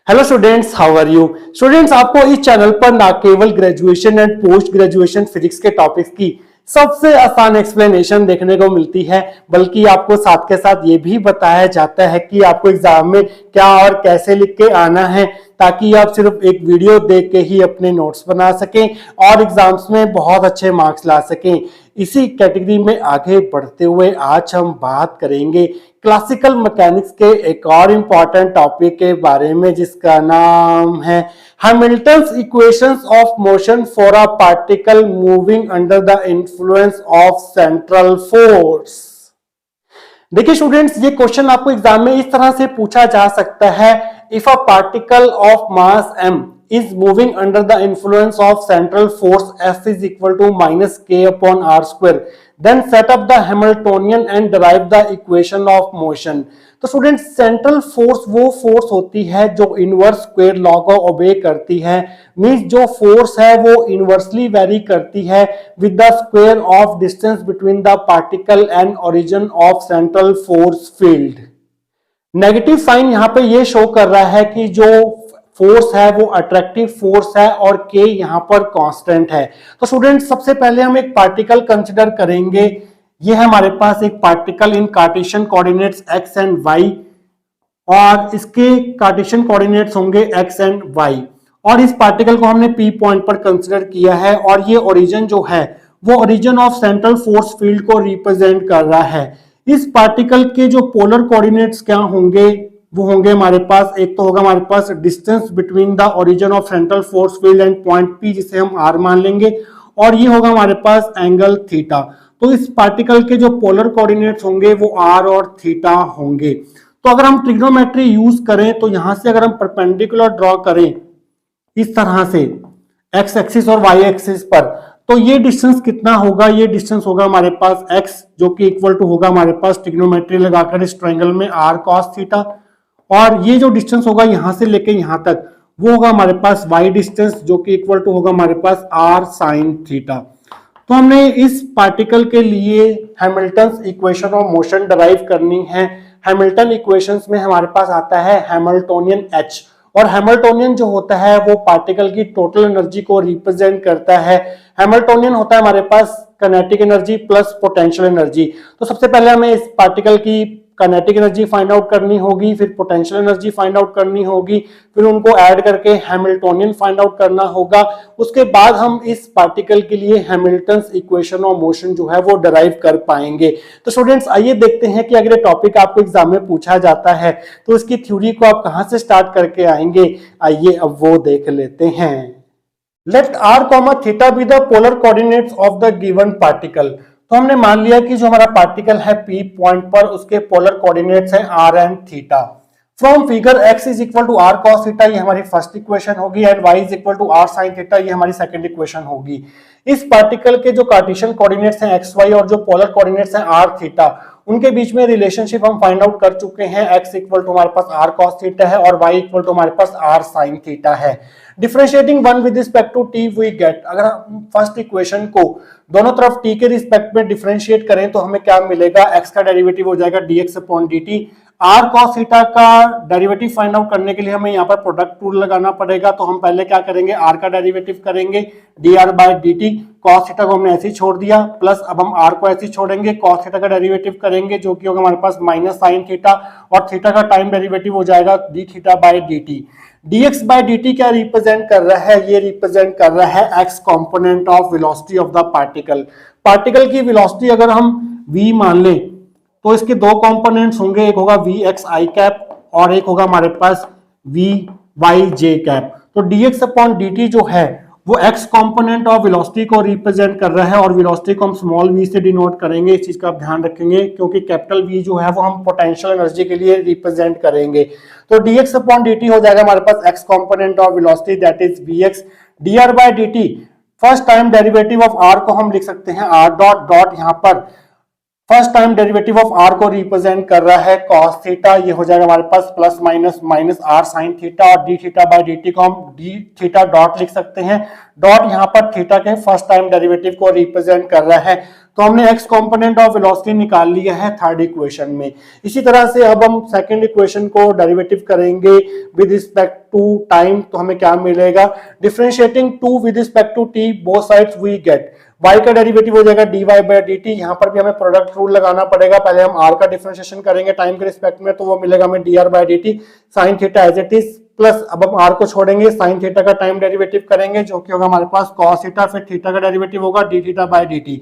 Hello students, how are you students. आपको इस channel पर ना केवल graduation and post graduation physics के टॉपिक्स की सबसे आसान एक्सप्लेनेशन देखने को मिलती है, बल्कि आपको साथ के साथ ये भी बताया जाता है कि आपको एग्जाम में क्या और कैसे लिख के आना है, ताकि आप सिर्फ एक वीडियो देख के ही अपने नोट्स बना सकें और एग्जाम्स में बहुत अच्छे मार्क्स ला सकें। इसी कैटेगरी में आगे बढ़ते हुए आज हम बात करेंगे क्लासिकल मैकेनिक्स के एक और इम्पॉर्टेंट टॉपिक के बारे में, जिसका नाम है Hamilton's equations of motion for a particle moving under the influence of central force. देखिए स्टूडेंट्स, ये क्वेश्चन आपको एग्जाम में इस तरह से पूछा जा सकता है, if a particle of mass m is moving under the influence of central force F is equal to minus k upon r square, then set up the Hamiltonian and derive the equation of motion। तो student, central force वो force होती है जो inverse square law को ओबे करती है। Means जो फोर्स है वो इनवर्सली वेरी करती है with the square of distance between the particle and origin of central force field. Negative sign यहाँ पे ये शो कर रहा है कि जो फोर्स है वो अट्रैक्टिव फोर्स है और के यहाँ पर कांस्टेंट है। तो स्टूडेंट, सबसे पहले हम एक पार्टिकल कंसिडर करेंगे। ये है हमारे पास एक particle in Cartesian coordinates x and y, और इसके कार्टेशियन कोऑर्डिनेट्स होंगे x एंड y, और इस पार्टिकल को हमने p पॉइंट पर कंसिडर किया है, और ये ओरिजिन जो है वो origin of central force field को रिप्रेजेंट कर रहा है। इस पार्टिकल के जो पोलर कोऑर्डिनेट्स क्या होंगे, वो होंगे हमारे पास, एक तो होगा हमारे पास distance between the origin of central force field and point P, जिसे हम R मान लेंगे, और ये होगा हमारे पास एंगल थीटा। तो इस पार्टिकल के जो पोलर कोऑर्डिनेट्स होंगे वो R और थीटा होंगे। तो अगर हम ट्रिग्नोमेट्री यूज करें तो यहां से अगर हम परपेंडिकुलर ड्रॉ करें इस तरह से x एक्सिस और y एक्सिस पर, तो ये डिस्टेंस कितना होगा, ये डिस्टेंस होगा हमारे पास x, जो कि इक्वल टू होगा हमारे पास ट्रिग्नोमेट्री लगाकर इस ट्रायंगल में r cos थीटा, और ये जो डिस्टेंस होगा यहां से लेके यहां तक वो होगा हमारे पास y डिस्टेंस, जो कि इक्वल टू होगा हमारे पास r sin थीटा। तो हमने इस पार्टिकल के लिए Hamilton's equation of motion derive करनी है। हैमिल्टन इक्वेशंस में हमारे पास आता है हैमिल्टोनियन H, और हैमिल्टोनियन जो होता है वो पार्टिकल की टोटल एनर्जी को रिप्रेजेंट करता है। हैमिल्टोनियन होता है हमारे पास kinetic energy plus potential energy. तो सबसे पहले हमें इस पार्टिकल की काइनेटिक एनर्जी फाइंड आउट करनी होगी, फिर पोटेंशियल एनर्जी फाइंड आउट करनी होगी, फिर उनको ऐड करके हैमिल्टोनियन फाइंड आउट करना होगा। उसके बाद हम इस पार्टिकल के लिए हैमिल्टन्स इक्वेशन ऑफ मोशन जो है वो डिराइव कर पाएंगे। तो स्टूडेंट्स, आइए देखते हैं कि अगर ये टॉपिक आपको एग्जाम में पूछा जाता है तो इसकी थ्योरी को आप कहां से स्टार्ट करके आएंगे। आइए अब वो देख लेते हैं। Let r, theta be the polar coordinates of the given particle. तो हमने मान लिया कि जो हमारा पार्टिकल है P पॉइंट पर, उसके पोलर कोऑर्डिनेट्स हैं r and theta. From figure x is equal to r cos theta, ये हमारी फर्स्ट इक्वेशन होगी, and y is equal to r sin theta, ये हमारी सेकंड इक्वेशन होगी। इस पार्टिकल के जो कार्टेशियन कोऑर्डिनेट्स हैं x y और जो पोलर कोऑर्डिनेट्स हैं r थीटा, उनके बीच में रिलेशनशिप हम फाइंड आउट कर चुके हैं। x इक्वल टू हमारे पास r cos थीटा है और y इक्वल टू हमारे पास r sin थीटा है। Differentiating one with respect to t we get, अगर हम फर्स्ट इक्वेशन को दोनों तरफ t के रिस्पेक्ट में डिफरेंशिएट करें तो हमें क्या मिलेगा, x का डेरिवेटिव हो जाएगा dx upon dt। r cos theta का डेरिवेटिव फाइंड आउट करने के लिए हमें यहाँ पर प्रोडक्ट रूल लगाना पड़ेगा। तो हम पहले क्या करेंगे, r का डेरिवेटिव करेंगे dr by dt। cos theta को हमने ऐसे ही छोड़ दिया, प्लस अब हम r को ऐसे ही छोड़ेंगे, cos थीटा का डेरिवेटिव करेंगे जो कि होगा हमारे पास माइनस साइन थीटा, और थीटा का टाइम डेरिवेटिव हो जाएगा d theta by dt। dx by dt क्या रिप्रेजेंट कर रहा है, ये रिप्रेजेंट कर रहा है x component of velocity of the particle. Particle की वेलोसिटी अगर हम v मान लें तो इसके दो कंपोनेंट्स होंगे, एक होगा vx i कैप और एक होगा हमारे पास vy j कैप। तो dx अपॉन dt जो है वो x कंपोनेंट ऑफ वेलोसिटी को रिप्रेजेंट कर रहा है, और वेलोसिटी को हम स्मॉल v से डिनोट करेंगे। इस चीज का आप ध्यान रखेंगे, क्योंकि कैपिटल V जो है वो हम पोटेंशियल एनर्जी के लिए रिप्रेजेंट करेंगे। तो dx अपॉन dt हो जाएगा हमारे पास x component of velocity, that is vx। dr by dt first time derivative of r को हम लिख सकते हैं r डॉट डॉट, यहाँ पर first time derivative of r को रिप्रेजेंट कर रहा है कॉस थीटा, ये हो जाएगा हमारे पास plus minus minus r sine theta, और d theta by d t को हम डी थीटा डॉट लिख सकते हैं। डॉट यहाँ पर थीटा के फर्स्ट टाइम डेरिवेटिव को रिप्रेजेंट कर रहा है। तो हमने एक्स कंपोनेंट ऑफ वेलोसिटी निकाल लिया है थर्ड इक्वेशन में। इसी तरह से अब हम सेकंड इक्वेशन को डेरिवेटिव करेंगे विद रिस्पेक्ट टू टाइम, तो हमें क्या मिलेगा, differentiating two with respect to t both sides we get y का डेरिवेटिव हो जाएगा dy बाई डी टी। यहाँ पर भी हमें प्रोडक्ट रूल लगाना पड़ेगा, पहले हम r का डिफरेंशिएशन करेंगे टाइम के रिस्पेक्ट में, तो वो मिलेगा हमें dr by d t sine theta as it is, plus अब हम r को छोड़ेंगे, साइन थीटा का टाइम डेरिवेटिव करेंगे जो कि होगा हमारे पास cos थीटा, फिर थीटा का डेरिवेटिव होगा d theta by d t.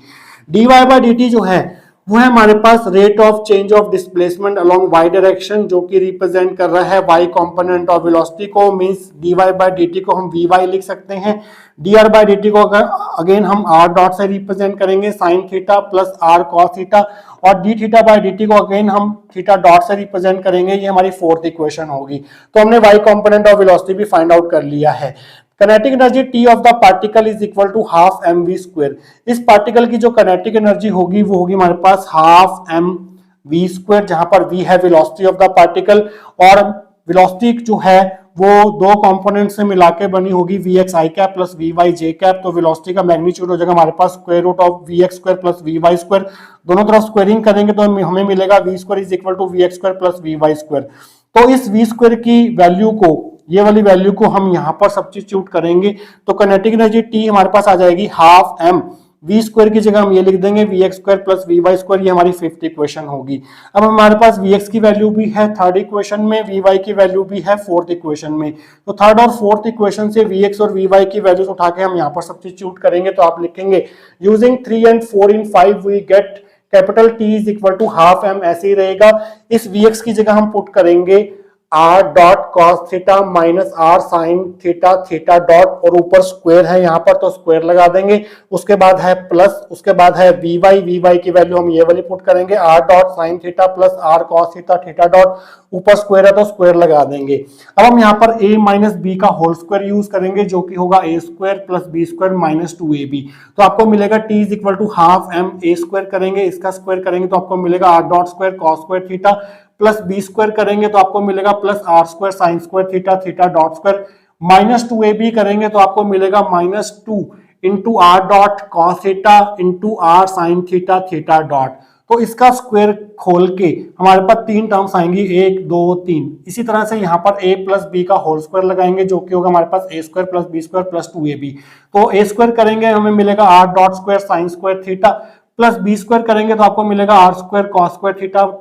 dy by d t जो है वो है हमारे पास rate of change of displacement along y direction, जो कि रिप्रेजेंट कर रहा है y कंपोनेंट ऑफ वेलोसिटी को, मींस dy बाई dt को हम vy लिख सकते हैं। dr बाई dt को अगेन हम r डॉट से रिप्रेजेंट करेंगे sine theta plus r cos theta, और d थीटा बाई dt को अगेन हम थीटा डॉट से रिप्रेजेंट करेंगे। ये हमारी फोर्थ इक्वेशन होगी। तो हमने y कंपोनेंट ऑफ वेलोसिटी भी फाइंड आउट कर लिया है। Kinetic energy T of the particle is equal to half mv square. इस पार्टिकल की जो किनेटिक एनर्जी होगी वो होगी हमारे पास हाफ mv स्क्वायर, जहां पर v है वेलोसिटी ऑफ द पार्टिकल, और वेलोसिटी जो है वो दो कंपोनेंट से मिला के बनी होगी vx i cap plus vy j cap. तो वेलोसिटी का मैग्नीट्यूड हो जाएगा हमारे पास square root of vx square plus vy square, दोनों तरफ स्क्वायरिंग करेंगे तो हमें मिलेगा v square is equal to vx square plus vy square. तो इस v स्क्वायर की वैल्यू को, ये वाली वैल्यू को हम यहाँ पर सब्स्टिट्यूट करेंगे, तो किनेटिक एनर्जी T हमारे पास आ जाएगी हाफ m, v स्क्वायर की जगह हम ये लिख देंगे vx square plus vy square, ये हमारी फिफ्थ इक्वेशन होगी। अब हमारे पास vx की वैल्यू भी है थर्ड इक्वेशन में, vy की वैल्यू भी है फोर्थ इक्वेशन में। तो थर्ड और फोर्थ इक्वेशन से vx और vy की वैल्यूज उठा के हम यहाँ पर सब्स्टिट्यूट करेंगे, तो आप लिखेंगे using 3 and 4 in 5 we get capital T is equal to half m, ऐसे ही रहेगा। इस vx की जगह हम पुट करेंगे r dot cos theta minus r sign theta theta dot, और ऊपर स्क्वायर है यहाँ पर तो स्क्वायर लगा देंगे, उसके बाद है प्लस, उसके बाद है vy की वैल्यू हम ये वाली पुट करेंगे r dot sine theta plus r cos theta theta dot, ऊपर स्क्वायर है तो स्क्वायर लगा देंगे। अब हम यहाँ पर a माइनस बी का होल स्क्वायर यूज करेंगे जो कि होगा a square plus B square minus 2ab, तो आपको मिलेगा t is equal to half m, a square करेंगे, इसका स्क्वायर करेंगे तो आपको मिलेगा r dot square cos square theta, plus B square करेंगे तो आपको मिलेगा plus r square sine square theta theta dot square, minus 2ab करेंगे तो आपको मिलेगा minus 2 into R dot cos theta into r sine theta theta dot. तो इसका स्क्वायर खोल के हमारे पास तीन टर्म्स आएंगी, 1 2 3। इसी तरह से यहाँ पर a प्लस बी का होल स्क्वायर लगाएंगे जो कि होगा हमारे पास a square plus B square plus 2ab। तो a स्क्वायर करेंगे हमें मिलेगा are dot square sine square theta, plus B square करेंगे तो आपको मिलेगा R square cos square theta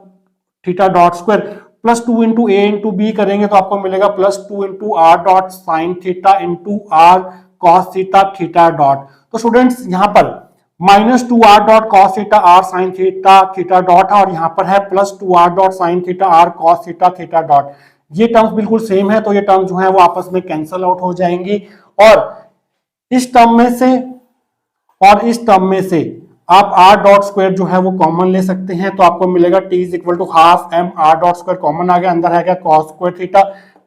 theta dot square, plus 2 into A into B करेंगे तो आपको मिलेगा plus 2 into R dot sine theta into R cos theta theta dot. तो students यहाँ पर minus 2 r dot cos theta r sine theta theta dot है, और यहाँ पर है plus 2 r dot sine theta r cos theta theta dot. ये terms बिल्कुल सेम है तो ये टर्म जो है वो आपस में कैंसल आउट हो जाएंगी, और इस टर्म में से और इस टर्म में से आप r डॉट स्क्वायर जो है वो कॉमन ले सकते हैं, तो आपको मिलेगा t is equal to half m, r dot square common आ गया, अंदर आ गया cos square theta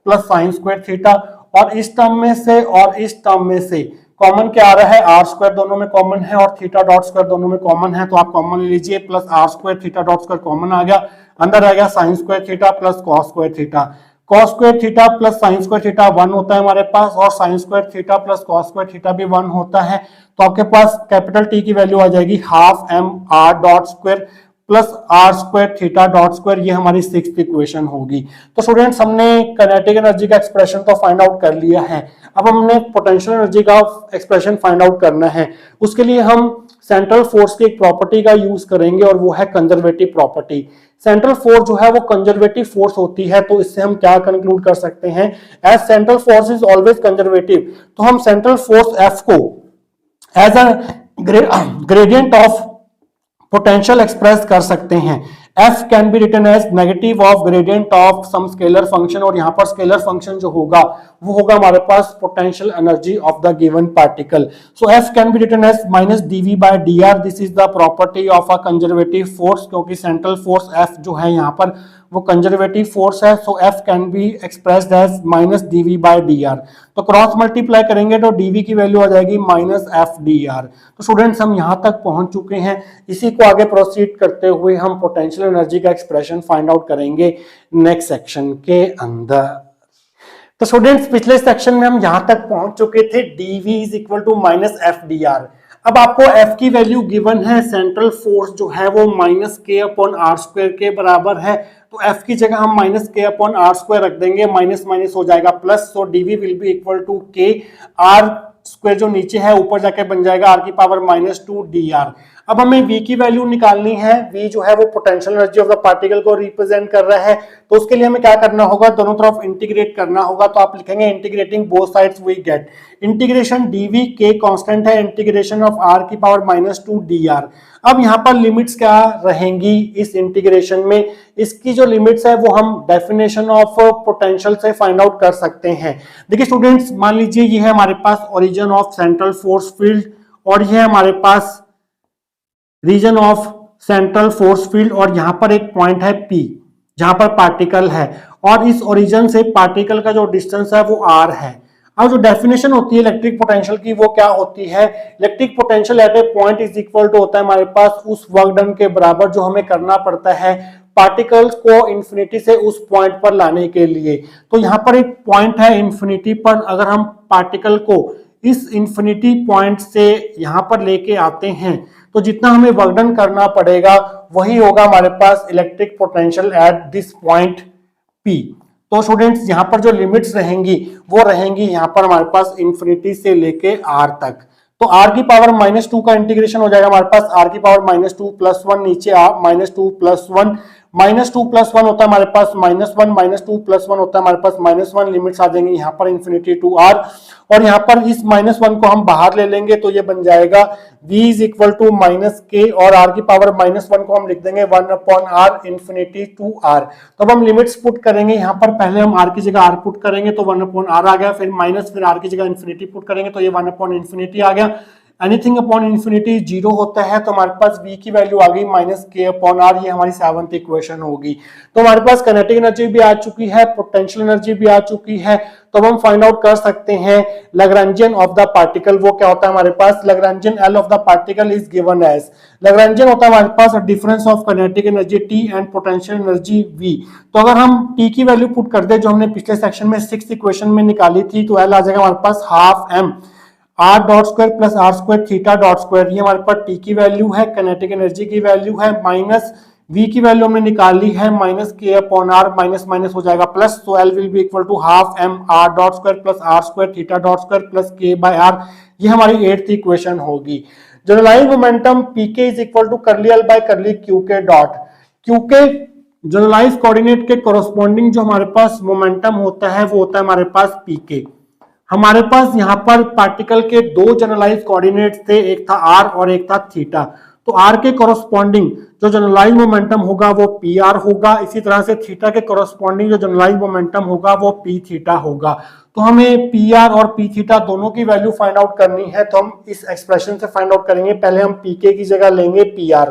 plus sine square theta, और इस टर्म में से और इस टर्म में से कॉमन क्या आ रहा है, आर स्क्वायर दोनों में कॉमन है और थीटा डॉट स्क्वायर दोनों में कॉमन है, तो आप कॉमन ले लीजिए, plus r square theta dot square common आ गया, अंदर आ गया sine square theta plus cos square theta. Cos square theta plus sine square theta 1 होता है हमारे पास, और sine square theta plus cos square theta भी 1 होता है, तो आपके पास कैपिटल टी की वैल्यू आ जाएगी half m r dot square plus r square theta dot square, ये हमारी सिक्स्थ इक्वेशन होगी। तो स्टूडेंट्स हमने काइनेटिक एनर्जी का एक्सप्रेशन तो फाइंड आउट कर लिया है, अब हमने पोटेंशियल एनर्जी का एक्सप्रेशन फाइंड आउट करना है। उसके लिए हम सेंट्रल फोर्स की एक प्रॉपर्टी का यूज करेंगे और वो है कंजर्वेटिव प्रॉपर्टी। सेंट्रल फोर्स जो है वो कंजर्वेटिव फोर्स होती है, तो इससे हम क्या कंक्लूड कर सकते हैं, as central force is always conservative, तो हम सेंट्रल फोर्स F को as a gradient of potential express कर सकते हैं। F can be written as negative of gradient of some scalar function, और यहाँ पर स्केलर फंक्शन जो होगा वो होगा हमारे पास potential energy of the given particle. So F can be written as minus dv by dr, this is the property of a conservative force, क्योंकि सेंट्रल फोर्स F जो है यहाँ पर वो कंजर्वेटिव फोर्स है, so F can be expressed as minus dV by dr। तो cross multiply करेंगे तो dV की वैल्यू आ जाएगी माइनस एफ dr। तो स्टूडेंट्स हम यहां तक पहुंच चुके हैं। इसी को आगे प्रोसीड करते हुए हम पोटेंशियल एनर्जी का एक्सप्रेशन फाइंड आउट करेंगे नेक्स्ट सेक्शन के अंदर। तो स्टूडेंट्स पिछले सेक्शन में हम यहां तक पहुंच चुके थे, dV is equal to minus F dr। अब आपको F की वैल्यू गिवन है, सेंट्रल फोर्स जो है वो minus k upon r square के बराबर है। तो F की जगह हम minus k upon r square रख देंगे, माइनस माइनस हो जाएगा plus, so dV will be equal to k r square जो नीचे है ऊपर जाके बन जाएगा आर की पावर माइनस 2 dr। अब हमें V की वैल्यू निकालनी है। V जो है वो potential energy of the particle को रिप्रेजेंट कर रहा है, तो उसके लिए हमें क्या करना होगा, दोनों तरफ इंटीग्रेट करना होगा। तो आप लिखेंगे integrating both sides we get integration dV के कांस्टेंट है, इंटीग्रेशन ऑफ r की पावर माइनस 2 dr। अब यहाँ पर लिमिट्स क्या रहेंगी इस इंटीग्रेशन में, इसकी जो लिमिट्स है वो हम डेफिनेशन ऑफ पोटेंशियल से फाइंड आउट कर सकते हैं। देखिए स्टूडेंट्स, मान लीजिए ये है हमारे पास origin of central force field और ये है हमारे पास region of central force field, और यहां पर एक पॉइंट है P जहां पर पार्टिकल है, और इस ओरिजिन से पार्टिकल का जो डिस्टेंस है वो r है। अब जो डेफिनेशन होती है इलेक्ट्रिक पोटेंशियल की वो क्या होती है, electric potential at a point is equal to होता है हमारे पास उस वर्क डन के बराबर जो हमें करना पड़ता है पार्टिकल्स को इंफिनिटी से उस पॉइंट पर लाने के लिए। तो यहाँ पर एक पॉइंट है इंफिनिटी पर, अगर हम पार्टिकल को इस इंफिनिटी पॉइंट से यहाँ पर लेके आते हैं तो जितना हमें वर्क डन करना पड़ेगा वही होगा हमारे पास electric potential at this point P। तो स्टूडेंट्स यहाँ पर जो लिमिट्स रहेंगी वो रहेंगी यहाँ पर हमारे पास इंफिनिटी से लेके r तक। तो r की पावर माइनस 2 का इंटीग्रेशन हो जाएगा हमारे पास r की पावर माइनस 2 प्लस 1, नीचे माइनस 2 प्लस 1, माइनस 2 प्लस 1 होता है हमारे पास माइनस 1, माइनस 2 प्लस 1 होता है हमारे पास माइनस 1। लिमिट्स आ जाएंगी यहाँ पर इंफिनिटी टू r, और यहाँ पर इस माइनस 1 को हम बाहर ले लेंगे तो ये बन जाएगा v is equal to minus k, और r की पावर माइनस 1 को हम लिख देंगे 1 upon r infinity to r। तो अब हम लिमिट्स पुट करेंगे, यहाँ पर पहले हम r की जगह r पुट करेंगे तो 1 अपॉन r आ गया, फिर माइनस, फिर r की जगह इंफिनिटी पुट करेंगे तो ये 1 अपॉन इंफिनिटी आ गया। एनीथिंग अपॉन इंफिनिटी जीरो होता है तो हमारे पास v की वैल्यू आ गई माइनस के अपॉन r, ये हमारी 7th इक्वेशन होगी। तो हमारे पास काइनेटिक एनर्जी भी आ चुकी है, पोटेंशियल एनर्जी भी आ चुकी है। तो हम फाइंड आउट कर सकते हैं लैग्रैन्जियन ऑफ द पार्टिकल। वो क्या होता है हमारे पास, Lagrangian L of the particle is given as, Lagrangian होता है हमारे पास difference of kinetic energy T and potential energy V। तो अगर हम T की वैल्यू पुट कर दे जो हमने पिछले सेक्शन में 6th इक्वेशन में निकाली थी, तो L आ जाएगा हमारे पास half m r dot square plus r square theta dot square. ये हमारे पास T की वैल्यू है, काइनेटिक एनर्जी की वैल्यू है, माइनस V की वैल्यू हमने निकाल ली है minus k upon r, minus minus हो जाएगा प्लस, तो L will be equal to half m r dot square plus r square theta dot square plus k by r। ये हमारी 8th इक्वेशन होगी। Generalize momentum pk is equal to curly L by curly qk dot, qk generalize coordinate के corresponding जो हमारे पास momentum होता है वो होता है हमारे पास pk। हमारे पास यहाँ पर पार्टिकल के दो जनरलाइज कोऑर्डिनेट्स थे, एक था r और एक था थीटा। तो r के कोरस्पॉन्डिंग जो जनरलाइज मोमेंटम होगा वो pr होगा, इसी तरह से थीटा के कोरस्पॉन्डिंग जो जनरलाइज मोमेंटम होगा वो p थीटा होगा। तो हमें pr और p थीटा दोनों की वैल्यू फाइंड आउट करनी है, तो हम इस एक्सप्रेशन से फाइंड आउट करेंगे। पहले हम pk की जगह लेंगे pr,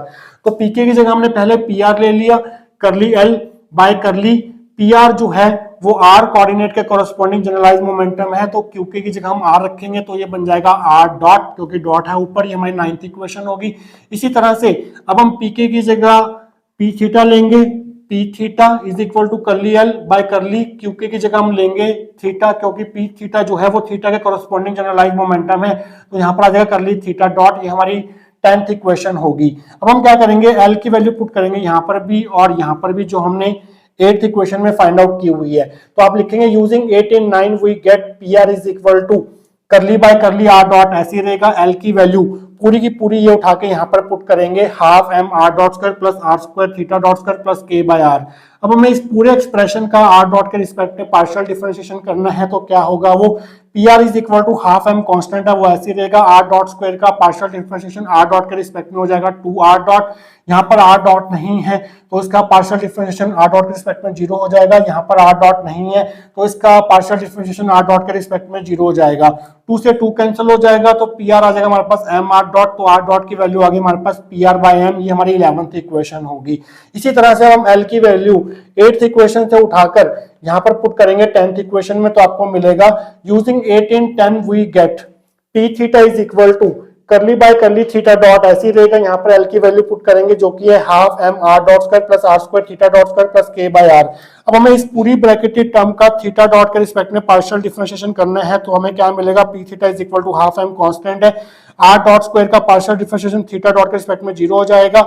तो pk की जगह हमने पहले pr ले लिया, करली L बाय करली pr जो है वो r कोऑर्डिनेट के कोरस्पॉन्डिंग जनरलाइज मोमेंटम है, तो qk की जगह हम r रखेंगे तो ये बन जाएगा r डॉट, क्योंकि डॉट है ऊपर, ये हमारी 9th इक्वेशन होगी। इसी तरह से अब हम pk की जगह p थीटा लेंगे, p थीटा is equal to curly L by curly qk की जगह हम लेंगे थीटा, क्योंकि p थीटा जो है वो थीटा के कोरस्पॉन्डिंग जनरलाइज मोमेंटम है, तो यहाँ पर आ जाएगा करली थीटा डॉट, ये हमारी 10th इक्वेशन होगी। अब हम क्या करेंगे, L की वैल्यू पुट करेंगे यहाँ पर भी और यहाँ पर भी जो हमने 8th इक्वेशन में फाइंड आउट की हुई है। तो आप लिखेंगे using 8 and 9 we get pr is equal to curly by curly r dot, ऐसी रहेगा। L की वैल्यू पूरी की पूरी ये उठा के यहाँ पर पुट करेंगे, half m r dot square plus r square theta dot square plus k by r। अब हमें इस पूरे एक्सप्रेशन का r डॉट के रिस्पेक्ट में पार्शियल डिफरेंशिएशन करना है, तो क्या होगा वो p r is equal to half m constant है वो ऐसे रहेगा, आर डॉट स्क्वायर का पार्शियल डिफरेंशिएशन आर डॉट के रिस्पेक्ट में हो जाएगा 2 आर डॉट, यहाँ पर आर डॉट नहीं है तो इसका पार्शियल डिफरेंशिएशन आर डॉट के रिस्पेक्ट में 0 हो जाएगा, यहाँ पर आर डॉट नहीं है तो इसका पार्शियल डिफरेंशिएशन आर डॉट के रिस्पेक्ट में 0 हो जाएगा। 2 से 2 कैंसिल हो जाएगा तो पी आर आ जाएगा हमारे पास एम आर डॉट, तो आर डॉट की वैल्यू आ गई हमारे पास पी आर बाई एम, ये हमारी 11th इक्वेशन होगी। इसी तरह से हम एल की वैल्यू 8th इक्वेशन से उठाकर यहाँ पर पुट करेंगे 10th इक्वेशन में, तो आपको मिलेगा using 8 in 10 we get t theta is equal to curly by curly theta dot, ऐसी रहेगा। यहाँ पर एल की वैल्यू पुट करेंगे जो कि है half m r dot square plus r square theta dot square plus k by r. अब हमें इस पूरी ब्रैकेटेड टर्म का थीटा डॉट के रिस्पेक्ट में पार्शियल डिफरेंशिएशन करना है, तो हमें क्या मिलेगा, p theta is equal to half m constant है, आर डॉट स्क्वायर का पार्शियल डिफरेंशिएशन थीटा डॉट के रिस्पेक्ट में 0 हो जाएगा,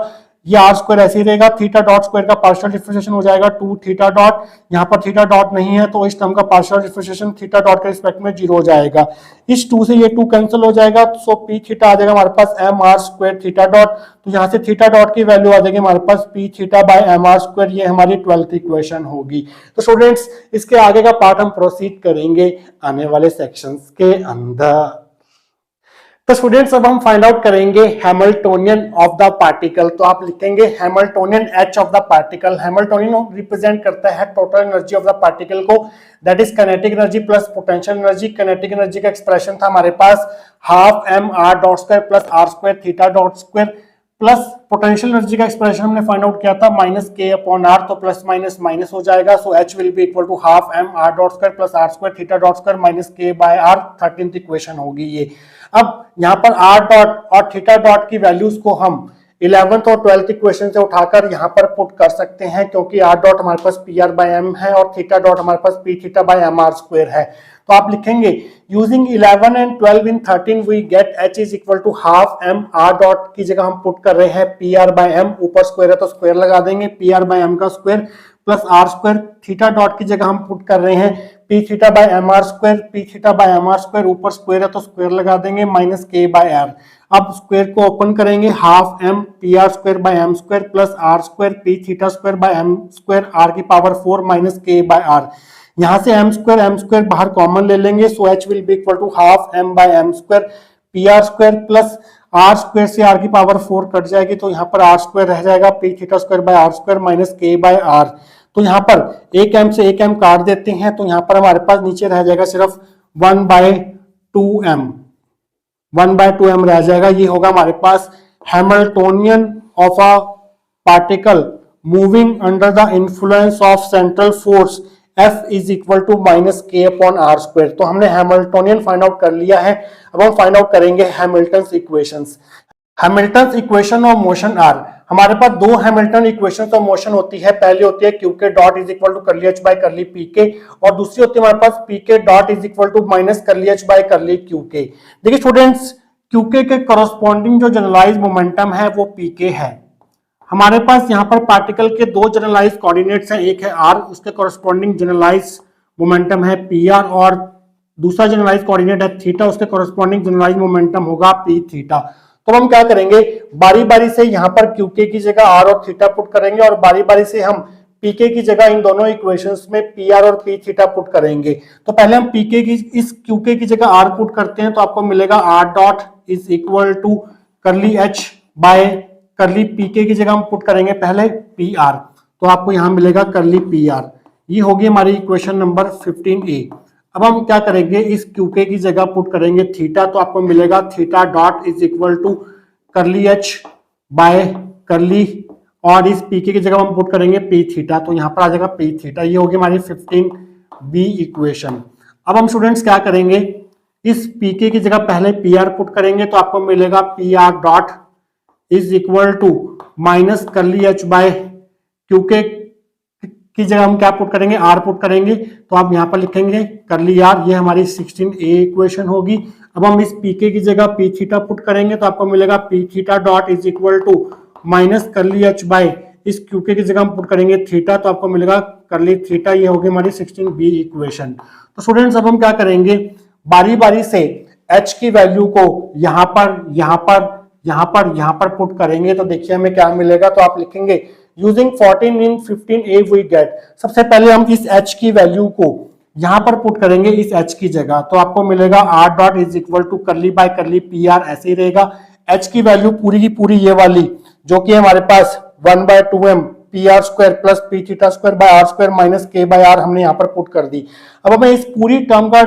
ये आर स्क्वायर ऐसे ही रहेगा, थीटा डॉट स्क्वायर का पार्शियल डिफरेंशिएशन हो जाएगा 2 थीटा डॉट, यहाँ पर थीटा डॉट नहीं है तो इस टर्म का पार्शियल डिफरेंशिएशन थीटा डॉट के रिस्पेक्ट में 0 हो जाएगा। इस 2 से ये 2 कैंसिल हो जाएगा, सो पी थीटा आ जाएगा हमारे पास m r square theta dot, तो यहाँ से थीटा डॉट की वैल्यू आ जाएगी हमारे पास p theta by m r square, ये हमारी 12th इक्वेशन होगी। तो स्टूडेंट्स इसके आगे का पार्ट हम प्रोसीड करेंगे आने वाले सेक्शंस के अंदर। तो स्टूडेंट्स अब हम फाइंड आउट करेंगे हैमिल्टोनियन ऑफ द पार्टिकल, तो आप लिखेंगे Hamiltonian H of the particle. Hamiltonian represent करता है total energy of the particle को, that is kinetic energy plus potential energy. Kinetic energy का एक्सप्रेशन था हमारे पास half m r dot square plus r square theta dot square, plus potential energy का expression हमने find out किया था minus k upon r, तो plus minus minus हो जाएगा, so H will be equal to half m r dot square plus r square theta dot square minus k by r. 13th equation होगी ये। अब यहाँ पर आर डॉट और theta dot की वैल्यूज को हम 11th और 12th इक्वेशन से उठाकर यहाँ पर पुट कर सकते हैं, क्योंकि आर डॉट हमारे पास पी आर बाई एम है और थीटा डॉट हमारे पास p theta by m r square है। तो आप लिखेंगे using 11 and 12 in 13 we get H is equal to half m r dot की जगह हम पुट कर रहे हैं पी आर बाई एम, ऊपर स्क्वायर है तो स्क्वायर लगा देंगे, पी आर बाई एम का square plus r square, theta dot की जगह हम पुट कर रहे हैं p theta by m r square, p theta by m r square, ऊपर स्क्वायर है तो स्क्वायर लगा देंगे, माइनस के बाई आर। अब स्क्वायर को ओपन करेंगे, half m p r square by m square plus r square p theta square by m square r की power 4 minus k by r. यहाँ से एम स्क्वायर बाहर common ले लेंगे, so H will be equal to half m by m square p r square plus r square से r की power 4 cut जाएगी, तो यहाँ पर आर स्क्वायर रह जाएगा p theta square by r square minus k by r. तो यहाँ पर एक एम से एक एम काट देते हैं, तो यहाँ पर हमारे पास नीचे रह जाएगा सिर्फ 1/2m, 1/2m रह जाएगा। ये होगा हमारे पास Hamiltonian of a particle moving under the influence of central force F is equal to minus k upon r square. तो हमने हैमिल्टोनियन फाइंड आउट कर लिया है, अब हम फाइंड आउट करेंगे Hamilton's equations. Hamilton's equation of motion are, हमारे पास दो हैमिल्टन इक्वेशन ऑफ मोशन होती है, पहली होती है q k dot is equal to curly H by curly p k, और दूसरी होती है हमारे पास p k dot is equal to minus curly H by curly q k. देखिए स्टूडेंट्स, क्यू के करस्पॉन्डिंग जो जनरलाइज मोमेंटम है वो पी के है। हमारे पास यहाँ पर पार्टिकल के दो जनरलाइज कोऑर्डिनेट्स हैं, एक है आर, उसके करस्पॉन्डिंग जनरलाइज मोमेंटम है पी आर, और दूसरा जनरलाइज कोऑर्डिनेट है थीटा, उसके करस्पॉन्डिंग जनरलाइज मोमेंटम होगा पी थीटा। तो हम क्या करेंगे, बारी बारी से यहाँ पर क्यूके की जगह आर और थीटा पुट करेंगे, और बारी बारी से हम पीके की जगह इन दोनों इक्वेशंस में पी आर और पी थीटा पुट करेंगे। तो पहले हम पीके की इस क्यूके की जगह आर पुट करते हैं, तो आपको मिलेगा are dot is equal to curly H by curly pk की जगह हम पुट करेंगे पहले पी आर, तो आपको यहां मिलेगा करली पी आर। ये होगी हमारी इक्वेशन नंबर 15A। अब हम क्या करेंगे, इस क्यूके की जगह पुट करेंगे थीटा, तो आपको मिलेगा theta dot is equal to curly H by curly, और इस पीके की जगह हम पुट करेंगे पी थीटा, तो यहाँ पर आ जाएगा पी थीटा। ये होगी हमारी 15B इक्वेशन। अब हम स्टूडेंट्स क्या करेंगे, इस पीके की जगह पहले पी आर पुट करेंगे, तो आपको मिलेगा p r dot is equal to minus curly H by q k की जगह हम क्या पुट करेंगे, आर पुट करेंगे, तो आप यहाँ पर लिखेंगे करली आर। ये हमारी 16A इक्वेशन होगी। अब हम इस पीके की जगह पी थीटा पुट करेंगे, तो आपको मिलेगा p theta dot is equal to minus curly H by इस क्यूके की जगह हम पुट करेंगे थीटा, तो आपको मिलेगा करली थीटा। ये होगी हमारी 16B इक्वेशन। तो स्टूडेंट्स अब हम क्या करेंगे, बारी बारी से एच की वैल्यू को यहाँ पर पुट करेंगे, तो देखिए हमें क्या मिलेगा। तो आप लिखेंगे using 14 in 15A we get, सबसे पहले हम इस h की वैल्यू को यहां पर पुट करेंगे इस एच की जगह, तो आपको मिलेगा are dot is equal to curly by curly p r, ऐसे ही रहेगा। एच की वैल्यू पूरी की पूरी ये वाली जो कि हमारे पास 1/2m p r square plus p theta square by r square minus k by r हमने यहाँ पर पुट कर दी। अब हमें इस पूरी टर्म का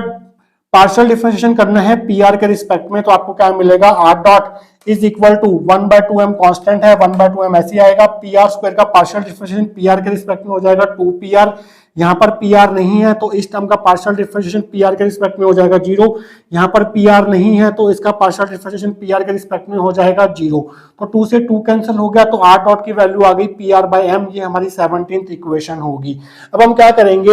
पार्शियल डिफरेंशिएशन करना है पी आर के रिस्पेक्ट में, तो आपको क्या मिलेगा are dot is equal to 1/2m constant है, 1/2m ऐसे आएगा, पी आर स्क्वायर का पार्शियल डिफरेंशिएशन पी आर के रिस्पेक्ट में हो जाएगा 2pr, यहाँ पर पी आर नहीं है तो इस टर्म का पार्शियल डिफरेंशिएशन पी आर के रिस्पेक्ट में हो जाएगा 0, यहाँ पर पी आर नहीं है तो इसका पार्शियल डिफरेंशिएशन पी आर के रिस्पेक्ट में हो जाएगा 0, तो 2 से 2 कैंसिल हो गया, तो आर डॉट की वैल्यू आ गई पी आर बाई एम, ये हमारी 17th इक्वेशन होगी। अब हम क्या करेंगे,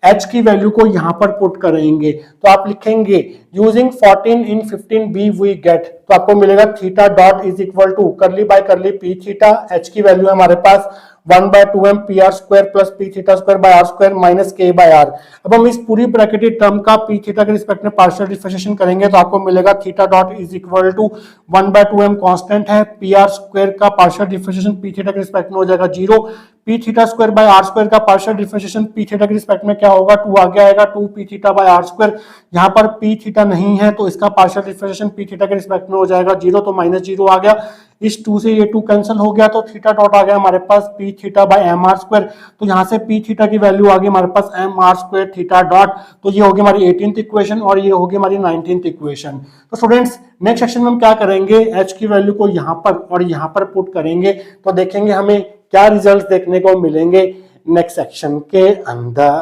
एच की वैल्यू को यहां पर पुट करेंगे, तो आप लिखेंगे using 14 in 15b we get, तो आपको मिलेगा theta dot is equal to curly by curly p theta, H की वैल्यू है हमारे पास 1/2m p r square plus p theta square by r square minus k by r. अब हम इस पूरी ब्रैकेटेड टर्म का पी थीटा के रिस्पेक्ट में पार्शियल डिफरेंशिएशन करेंगे, तो आपको मिलेगा theta dot is equal to 1/2m constant है, पी आर स्क्वायर का पार्शियल डिफरेंशिएशन पी थीटा के रिस्पेक्ट में हो जाएगा 0, p theta square by r square का पार्शियल डिफरेंशिएशन पी थीटा के रिस्पेक्ट में क्या होगा 2 आगे आएगा, 2 p theta by r square, यहाँ पर पी थीटा नहीं है तो इसका पार्शियल डिफरेंशिएशन पी थीटा के रिस्पेक्ट में हो जाएगा 0, तो -0 आ गया, इस 2 से ये 2 कैंसिल हो गया, तो थीटा डॉट आ गया हमारे पास p theta by m r square, तो यहाँ से पी थीटा की वैल्यू आ गई हमारे पास m r square theta dot, तो ये होगी हमारी 18th इक्वेशन और ये होगी हमारी 19th इक्वेशन। तो स्टूडेंट्स नेक्स्ट सेक्शन में हम क्या करेंगे, एच की वैल्यू को यहाँ पर और यहाँ पर पुट करेंगे, तो देखेंगे हमें क्या रिजल्ट देखने को मिलेंगे नेक्स्ट सेक्शन के अंदर।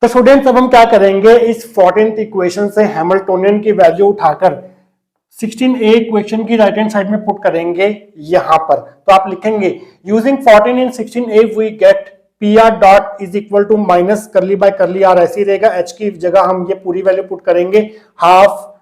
तो स्टूडेंट्स अब हम क्या करेंगे, इस 14th इक्वेशन से हैमिल्टोनियन की वैल्यू उठाकर 16a इक्वेशन की राइट हैंड साइड में पुट करेंगे यहां पर, तो आप लिखेंगे using 14 in 16a we get p r dot is equal to minus curly by curly r, ऐसे ही रहेगा, एच की जगह हम ये पूरी वैल्यू पुट करेंगे half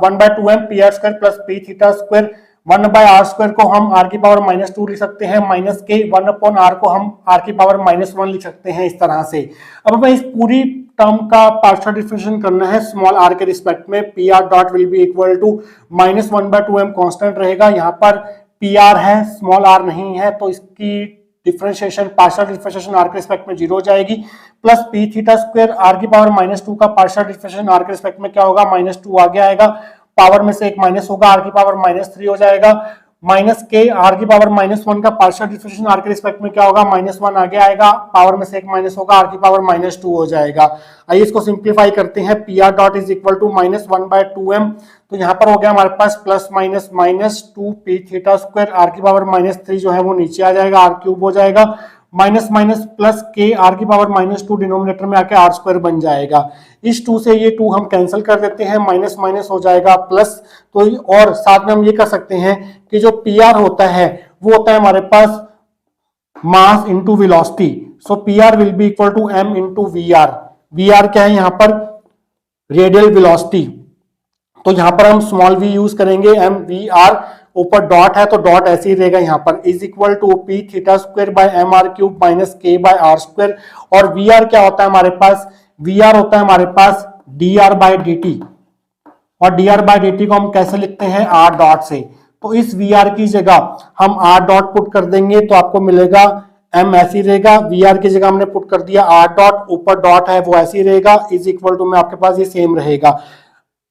1/2m p r square plus p theta square, 1/r square को हम r की पावर -2 लिख सकते हैं, माइनस के 1/r को हम r की पावर -1 लिख सकते हैं इस तरह से। अब हमें इस पूरी टर्म का पार्शियल डिफरेंशिएशन करना है स्मॉल r के रिस्पेक्ट में, p r dot will be equal to -1/2m constant रहेगा, यहाँ पर पी आर है स्मॉल r नहीं है तो इसकी डिफरेंशिएशन पार्शियल डिफरेंशिएशन r के रिस्पेक्ट में 0 हो जाएगी, plus p theta square r की पावर -2 का पार्शियल डिफरेंशिएशन r के रिस्पेक्ट में क्या होगा -2 आगे आएगा, पावर में से एक माइनस होगा, r की पावर -3 हो जाएगा, माइनस के r की पावर -1 का पार्शियल डिफरेंशिएशन r के रिस्पेक्ट में क्या होगा -1 आगे आएगा, पावर में से एक माइनस होगा, r की पावर -2 हो जाएगा। आइए इसको सिंप्लीफाई करते हैं, p r dot is equal to -1/2m, तो यहाँ पर हो गया हमारे पास plus minus -2 p theta square, r की पावर -3 जो है वो नीचे आ जाएगा, r क्यूब हो जाएगा, माइनस माइनस प्लस के आर की पावर -2 डिनोमिनेटर में आके आर स्क्वायर बन जाएगा, इस 2 से ये 2 हम कैंसिल कर देते हैं, माइनस माइनस हो जाएगा प्लस, तो और साथ में हम ये कर सकते हैं कि जो पी आर होता है वो होता है हमारे पास mass into velocity, so p r will be equal to m into v r, v r क्या है यहाँ पर रेडियल वेलोसिटी, तो यहाँ पर हम स्मॉल वी यूज करेंगे, एम वी आर, ऊपर डॉट है तो डॉट ऐसे ही रहेगा यहाँ पर, is equal to p theta square by m r cube minus k by r square, और वी आर क्या होता है हमारे पास, वी आर होता है हमारे पास d r by d t, और d r by d t को हम कैसे लिखते हैं आर डॉट से, तो इस वी आर की जगह हम आर डॉट पुट कर देंगे तो आपको मिलेगा एम ऐसी रहेगा, वी आर की जगह हमने पुट कर दिया आर डॉट, ऊपर डॉट है वो ऐसी रहेगा, इज इक्वल टू में आपके पास ये सेम रहेगा,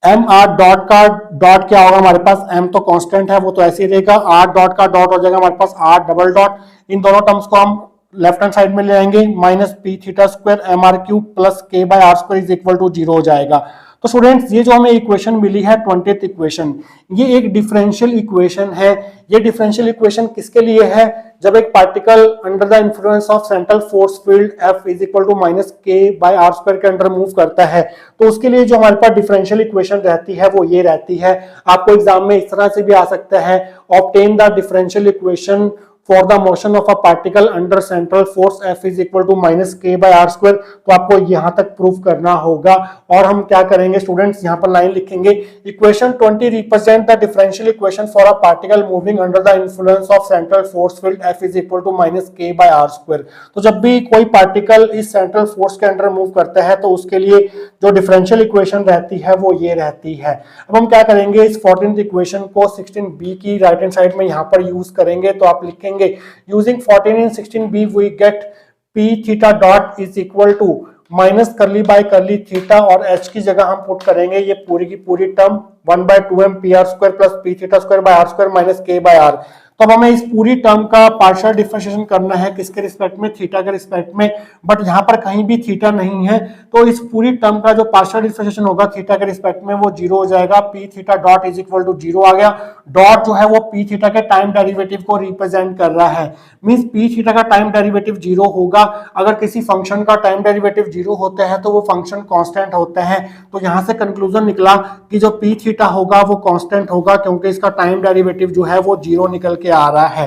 एम आर डॉट का डॉट क्या होगा हमारे पास, एम तो कांस्टेंट है वो तो ऐसे ही रहेगा, आर डॉट का डॉट हो जाएगा हमारे पास आर डबल डॉट, इन दोनों टर्म्स को हम लेफ्ट हैंड साइड में ले आएंगे, minus p theta square m r cube plus k by r square is equal to 0 हो जाएगा। तो स्टूडेंट्स ये जो हमें इक्वेशन मिली है 20th इक्वेशन, ये एक डिफरेंशियल इक्वेशन है, ये डिफरेंशियल इक्वेशन किसके लिए है, जब एक particle under the influence of central force field F is equal to minus k by r square के अंडर मूव करता है, तो उसके लिए जो हमारे पास डिफरेंशियल इक्वेशन रहती है वो ये रहती है। आपको एग्जाम में इस तरह से भी आ सकता है, obtain the differential equation for the motion of a particle under central force F is equal to minus k by r square, तो आपको यहां तक प्रूव करना होगा। और हम क्या करेंगे स्टूडेंट्स, यहाँ पर लाइन लिखेंगे, equation 20 represent the differential equation for a particle moving under the influence of central force field F is equal to minus k by r square. तो जब भी कोई पार्टिकल इस सेंट्रल फोर्स के अंडर मूव करता है तो उसके लिए जो डिफरेंशियल इक्वेशन रहती है वो ये रहती है। अब हम क्या करेंगे, इस 14th इक्वेशन को 16b की राइट हैंड साइड में यहाँ पर यूज करेंगे, तो आप लिखेंगे using 14 and 16b we get p theta dot is equal to minus curly by curly theta और h की जगह हम पुट करेंगे ये पूरी की पूरी term 1/2m pr square plus p theta square by r square minus k by r। तो अब हमें इस पूरी टर्म का पार्शियल डिफरेंशिएशन करना है किसके रिस्पेक्ट में, थीटा के रिस्पेक्ट में, बट यहाँ पर कहीं भी थीटा नहीं है तो इस पूरी टर्म का जो पार्शियल डिफरेंशिएशन होगा थीटा के रिस्पेक्ट में वो जीरो हो जाएगा। P theta dot is equal to zero आ गया। डॉट जो है वो पी थीटा के टाइम डेरिवेटिव को रिप्रेजेंट कर रहा है, मींस पी थीटा का टाइम डेरिवेटिव जीरो होगा। अगर किसी फंक्शन का टाइम डेरिवेटिव जीरो होता है तो वो फंक्शन कांस्टेंट होता है। तो यहां से कंक्लूजन निकला कि जो पी थीटा होगा वो कांस्टेंट होगा क्योंकि इसका टाइम डेरिवेटिव जो है वो जीरो निकल के आ रहा है।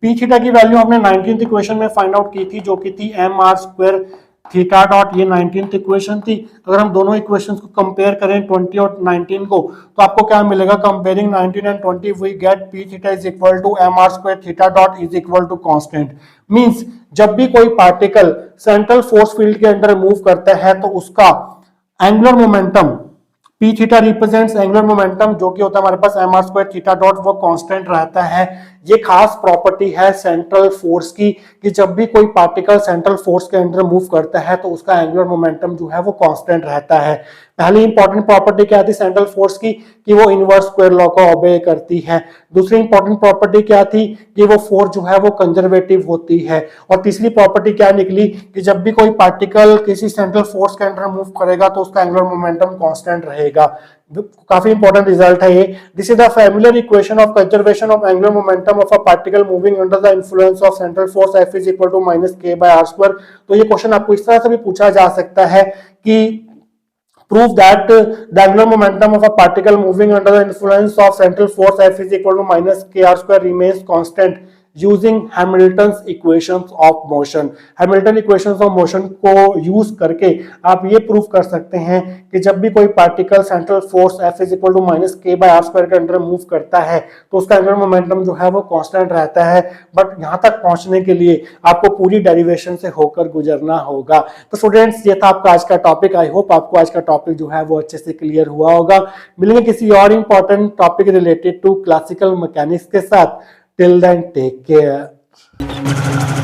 पी थीटा की वैल्यू हमने 19th इक्वेशन में फाइंड आउट की थी जो कि थी m r square theta dot, ये 19th इक्वेशन थी। अगर हम दोनों इक्वेशंस को कंपेयर करें 20 और 19 को तो आपको क्या मिलेगा, comparing 19 and 20 we get p theta is equal to m r square theta dot is equal to constant. Means जब भी कोई पार्टिकल सेंट्रल फोर्स फील्ड के अंदर मूव करता है तो उसका angular momentum p theta represents angular momentum जो कि होता है हमारे पास m r square theta dot, वो कांस्टेंट रहता है। ये खास प्रॉपर्टी है सेंट्रल फोर्स की कि जब भी कोई पार्टिकल सेंट्रल फोर्स के अंदर मूव करता है तो उसका एंगुलर मोमेंटम जो है वो कांस्टेंट रहता है। पहली इंपॉर्टेंट प्रॉपर्टी क्या थी सेंट्रल फोर्स की, कि वो इनवर्स स्क्वायर लॉ को ओबे करती है। दूसरी इंपॉर्टेंट प्रॉपर्टी क्या थी कि वो फोर्स जो है वो कंजर्वेटिव होती है। और तीसरी प्रॉपर्टी क्या निकली कि जब भी कोई पार्टिकल किसी सेंट्रल फोर्स के अंदर मूव करेगा तो उसका एंगुलर मोमेंटम कांस्टेंट रहेगा। काफी इंपॉर्टेंट रिजल्ट है ये। This is the familiar equation of conservation of angular momentum of a particle moving under the influence of central force F is equal to minus k by r square. तो ये question आपको इस तरह से भी पूछा जा सकता है कि prove that the angular momentum of a particle moving under the influence of central force F is equal to minus k r square remains constant using Hamilton's equations of motion। Hamilton equations of motion को use करके आप ये prove कर सकते हैं कि जब भी कोई particle central force F is equal to minus k by r square के अंडर मूव करता है तो उसका एंगुलर मोमेंटम जो है वो कांस्टेंट रहता है। बट यहाँ तक पहुंचने के लिए आपको पूरी डेरिवेशन से होकर गुजरना होगा। तो स्टूडेंट्स ये था आपका आज का टॉपिक। आई होप आपको आज का टॉपिक जो है वो अच्छे से क्लियर हुआ होगा। मिलेंगे किसी और important topic related to classical mechanics के साथ। Till then, take care.